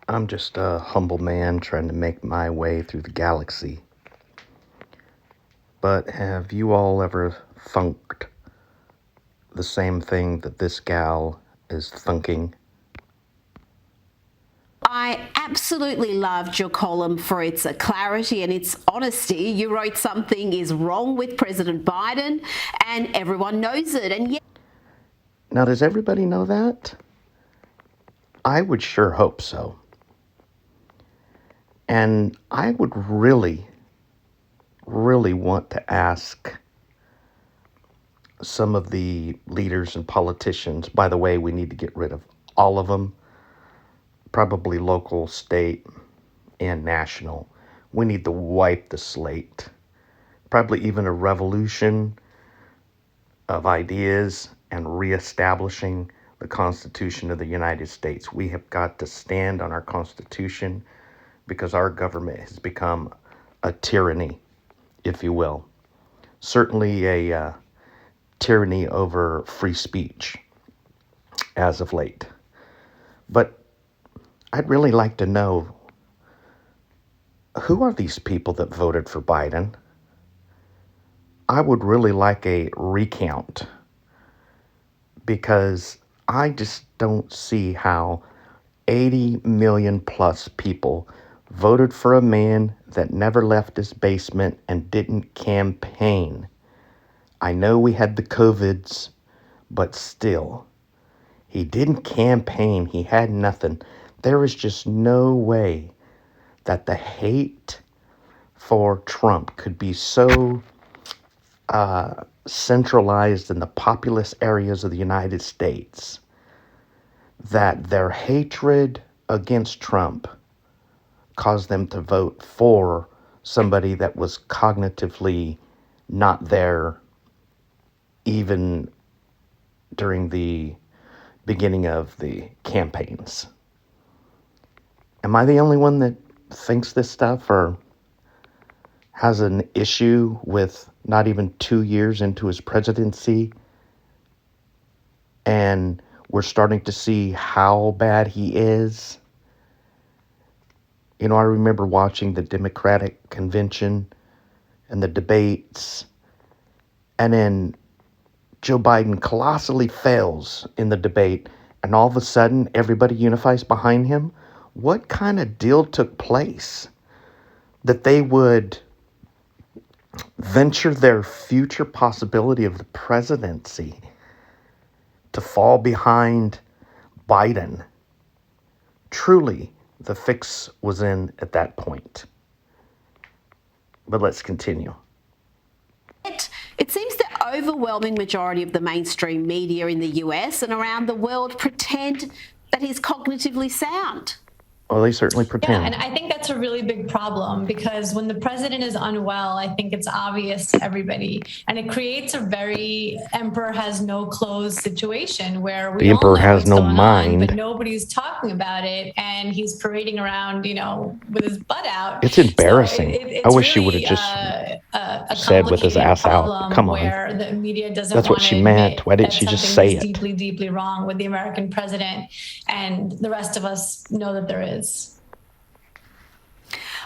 I'm just a humble man trying to make my way through the galaxy. But have you all ever thunked the same thing that this gal is thunking? I absolutely loved your column for its clarity and its honesty. You wrote something is wrong with President Biden, and everyone knows it. And yet, Now, does everybody know that? I would sure hope so. And I would really, really want to ask some of the leaders and politicians. By the way, we need to get rid of all of them, probably local, state, and national. We need to wipe the slate. Probably even a revolution of ideas and reestablishing the Constitution of the United States. We have got to stand on our Constitution because our government has become a tyranny, if you will. Certainly a tyranny over free speech as of late. But I'd really like to know, who are these people that voted for Biden? I would really like a recount because I just don't see how 80 million plus people voted for a man that never left his basement and didn't campaign. I know we had the COVIDs, but still, he didn't campaign. He had nothing. There is just no way that the hate for Trump could be so centralized in the populous areas of the United States that their hatred against Trump caused them to vote for somebody that was cognitively not there even during the beginning of the campaigns. Am I the only one that thinks this stuff or has an issue with not even 2 years into his presidency and we're starting to see how bad he is? You know, I remember watching the Democratic convention and the debates, and then Joe Biden colossally fails in the debate, and all of a sudden everybody unifies behind him. What kind of deal took place that they would venture their future possibility of the presidency to fall behind Biden? Truly, the fix was in at that point. But let's continue. it seems the overwhelming majority of the mainstream media in the US and around the world pretend that he's cognitively sound. Well, they certainly Yeah, pretend. and I think that's a really big problem because when the president is unwell, I think it's obvious to everybody. And it creates a very emperor has no clothes situation where we The all emperor know has what's no going mind. on, but nobody's talking about it. And he's parading around, with his butt out. It's embarrassing. So it's I wish she really would have just a said with his complicated ass out. problem Come on. where the media doesn't That's what want to she admit meant. Why didn't that she just something say is it? deeply, deeply wrong with the American president. And the rest of us know that there is.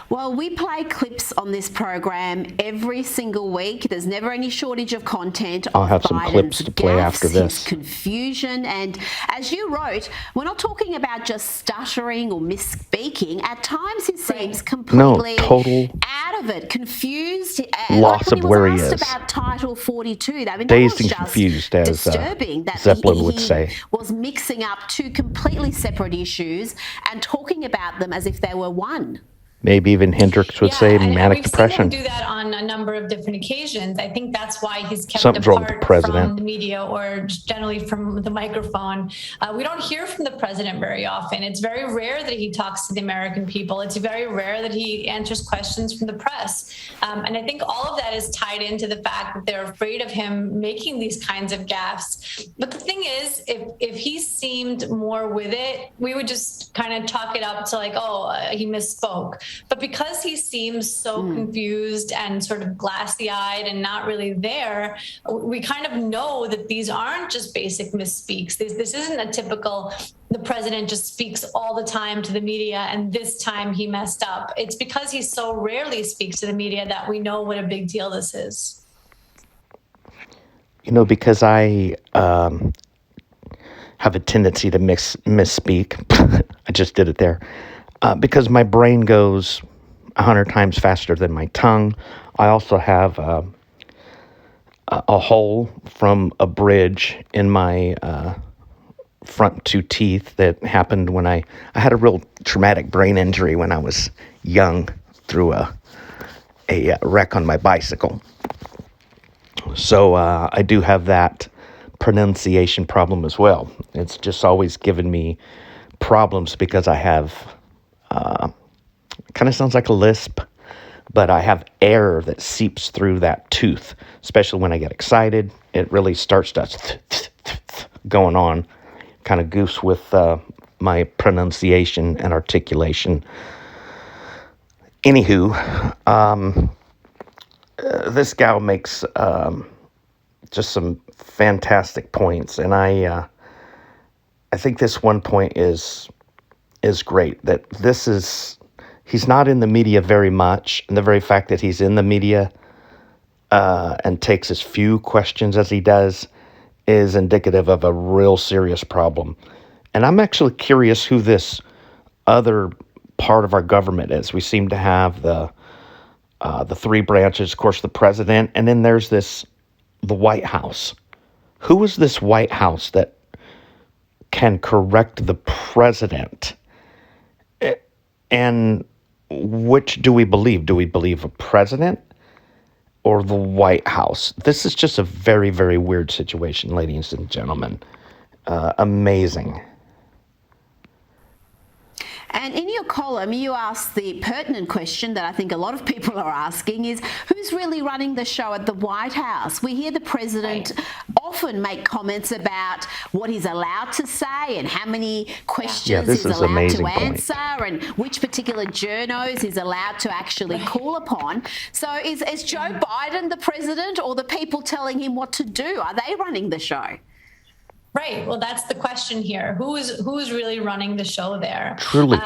Well, we play clips on this program every single week. There's never any shortage of content. I'll have some clips to play after His this. confusion, and as you wrote, we're not talking about just stuttering or misspeaking. At times, he seems completely total out of it, confused. loss like of where he was is. asked about Title 42. I mean, that Dazed was and just confused, as disturbing. That Zeppelin would he say. was mixing up two completely separate issues and talking about them as if they were one. Maybe even Hendricks would say and manic we've depression. seen him do that on a number of different occasions. I think that's why he's kept Something's wrong with the apart president. from the media or generally from the microphone. We don't hear from the president very often. It's very rare that he talks to the American people. It's very rare that he answers questions from the press. And I think all of that is tied into the fact that they're afraid of him making these kinds of gaffes. But the thing is, if he seemed more with it, we would just kind of chalk it up to like, oh, he misspoke. But because he seems so confused and sort of glassy-eyed and not really there, we kind of know that these aren't just basic misspeaks. This isn't a typical, the president just speaks all the time to the media and this time he messed up. It's because he so rarely speaks to the media that we know what a big deal this is. You know, because I have a tendency to misspeak. I just did it there. Because my brain goes 100 times faster than my tongue. I also have a hole from a bridge in my front two teeth that happened when I had a real traumatic brain injury when I was young through a wreck on my bicycle. So I do have that pronunciation problem as well. It's just always given me problems because I have, kind of sounds like a lisp, but I have air that seeps through that tooth, especially when I get excited. It really starts to going on, kind of goofs with my pronunciation and articulation. Anywho, this gal makes just some fantastic points, and I think this one point is great. That he's not in the media very much, and the very fact that he's in the media and takes as few questions as he does is indicative of a real serious problem. And I'm actually curious who this other part of our government is. We seem to have the three branches, of course, the president, and then there's the White House. Who is this White House that can correct the president? And which do we believe? Do we believe a president or the White House? This is just a very, very weird situation, ladies and gentlemen. Amazing. And in your column, you asked the pertinent question that I think a lot of people are asking is, who's really running the show at the White House? We hear the president often make comments about what he's allowed to say and how many questions he's allowed to answer and which particular journos he's allowed to actually call upon. So is Joe Biden the president, or the people telling him what to do? Are they running the show? Right. Well, that's the question here. Who's really running the show there? Truly.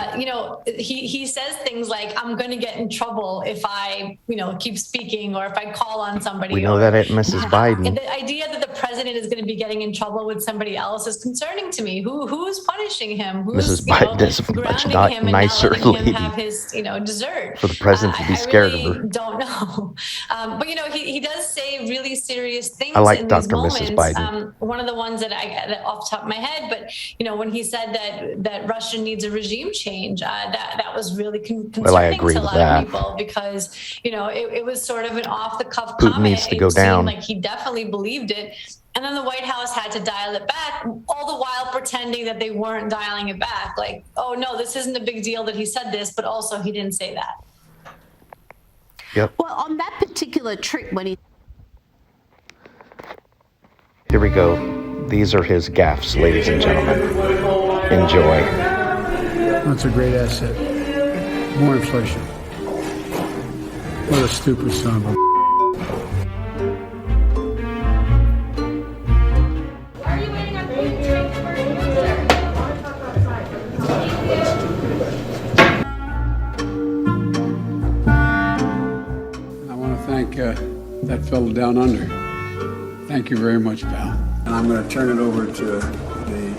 He says things like, I'm going to get in trouble if I, keep speaking, or if I call on somebody. We know that at Mrs. Biden. And the idea that the president is going to be getting in trouble with somebody else is concerning to me. Who's punishing him? Who's, Mrs. Biden is a much nicer lady. Him have his, dessert. For the president to be scared really of her. Don't know. But he does say really serious things. I like in Dr. these moments. Mrs. Biden. One of the ones that I off the top of my head, but when he said that Russia needs a regime change, that was really concerning to a lot of people, because it was sort of an off the cuff comment. Needs to go down. Seemed like he definitely believed it, and then the White House had to dial it back, all the while pretending that they weren't dialing it back. Like, oh no, this isn't a big deal that he said this, but also he didn't say that. Yep. Well, on that particular trip when he... Here we go. These are his gaffes, ladies and gentlemen. Enjoy. That's a great asset. More inflation. What a stupid son of a... Are you waiting on food drinks for you? I want to thank that fellow down under. Thank you very much, pal. And I'm going to turn it over to the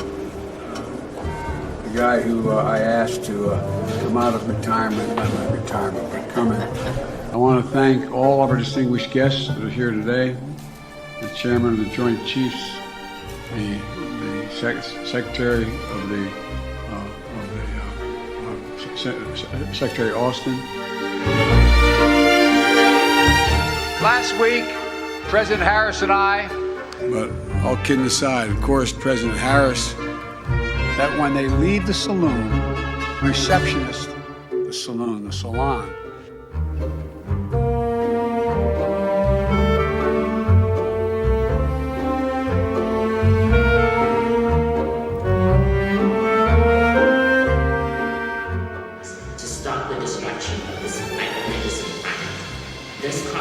guy who I asked to come out of retirement, not my retirement, but come in. I want to thank all of our distinguished guests that are here today, the chairman of the Joint Chiefs, the secretary of the Secretary Austin. Last week, President Harris and I... But all kidding aside, of course, President Harris, that when they leave the saloon, receptionist, the salon, to stop the destruction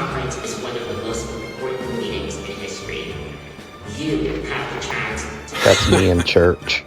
conference is one of the most important meetings in history. You have the chance to That's me in church.